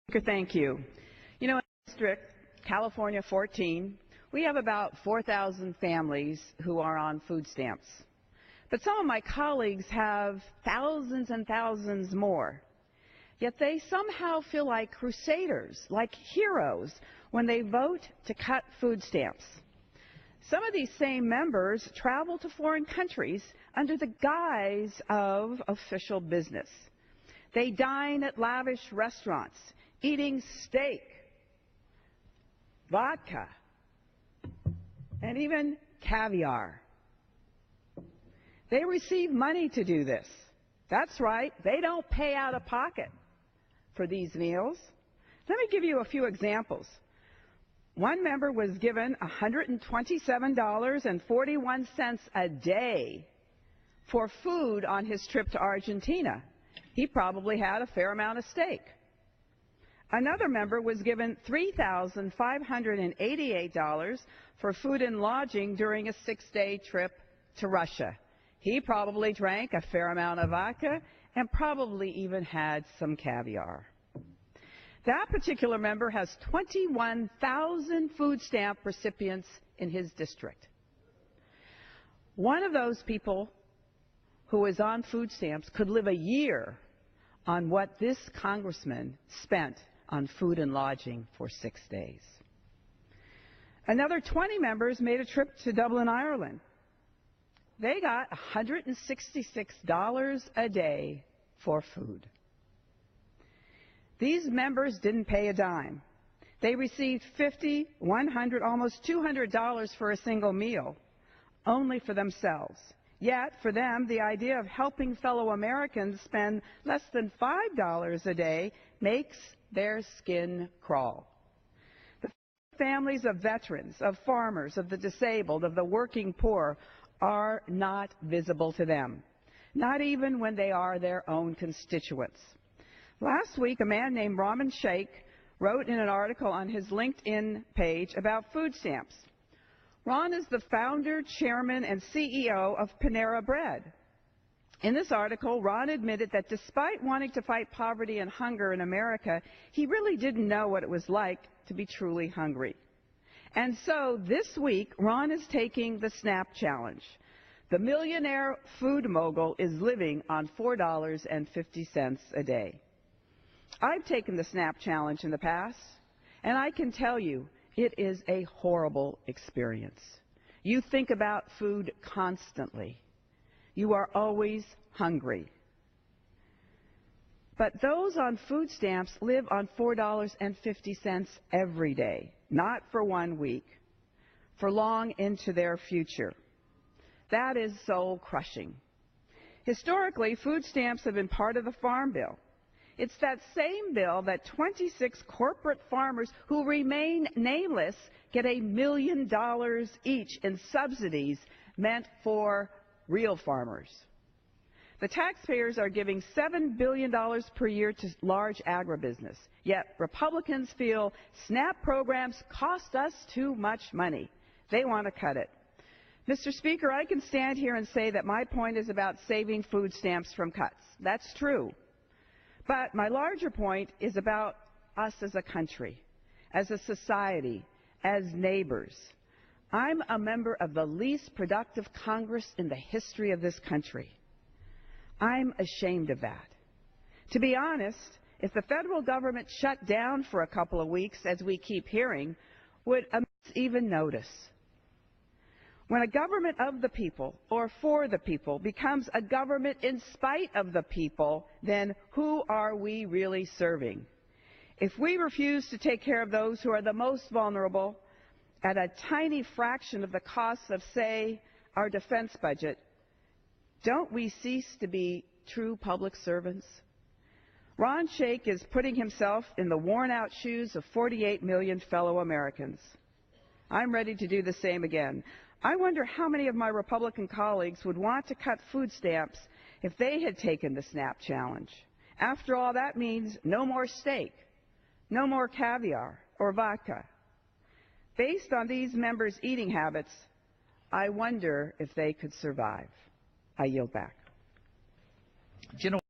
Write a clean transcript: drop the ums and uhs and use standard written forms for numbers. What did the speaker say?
Thank you. You know, in District California 14, we have about 4,000 families who are on food stamps. But some of my colleagues have thousands and thousands more. Yet they somehow feel like crusaders, like heroes, when they vote to cut food stamps. Some of these same members travel to foreign countries under the guise of official business. They dine at lavish restaurants, eating steak, vodka, and even caviar. They receive money to do this. That's right, they don't pay out of pocket for these meals. Let me give you a few examples. One member was given $127.41 a day for food on his trip to Argentina. He probably had a fair amount of steak. Another member was given $3,588 for food and lodging during a 6-day trip to Russia. He probably drank a fair amount of vodka and probably even had some caviar. That particular member has 21,000 food stamp recipients in his district. One of those people who is on food stamps could live a year on what this congressman spent on food and lodging for 6 days. Another 20 members made a trip to Dublin, Ireland. They got $166 a day for food. These members didn't pay a dime. They received $50, $100, almost $200 for a single meal, only for themselves. Yet, for them, the idea of helping fellow Americans spend less than $5 a day makes their skin crawl. The families of veterans, of farmers, of the disabled, of the working poor are not visible to them, not even when they are their own constituents. Last week, a man named Rahman Sheikh wrote in an article on his LinkedIn page about food stamps. Ron is the founder, chairman, and CEO of Panera Bread. In this article, Ron admitted that despite wanting to fight poverty and hunger in America, he really didn't know what it was like to be truly hungry. And so this week, Ron is taking the SNAP challenge. The millionaire food mogul is living on $4.50 a day. I've taken the SNAP challenge in the past, and I can tell you it is a horrible experience. You think about food constantly. You are always hungry. But those on food stamps live on $4.50 every day, not for 1 week, for long into their future. That is soul-crushing. Historically, food stamps have been part of the Farm Bill. It's that same bill that 26 corporate farmers who remain nameless get $1 million each in subsidies meant for real farmers. The taxpayers are giving $7 billion per year to large agribusiness, yet Republicans feel SNAP programs cost us too much money. They want to cut it. Mr. Speaker, I can stand here and say that my point is about saving food stamps from cuts. That's true. But my larger point is about us as a country, as a society, as neighbors. I'm a member of the least productive Congress in the history of this country. I'm ashamed of that. To be honest, if the federal government shut down for a couple of weeks, as we keep hearing, would Americans even notice? When a government of the people or for the people becomes a government in spite of the people, then who are we really serving? If we refuse to take care of those who are the most vulnerable at a tiny fraction of the cost of, say, our defense budget, don't we cease to be true public servants? Ron Sheikh is putting himself in the worn-out shoes of 48 million fellow Americans. I'm ready to do the same again. I wonder how many of my Republican colleagues would want to cut food stamps if they had taken the SNAP challenge. After all, that means no more steak, no more caviar or vodka. Based on these members' eating habits, I wonder if they could survive. I yield back.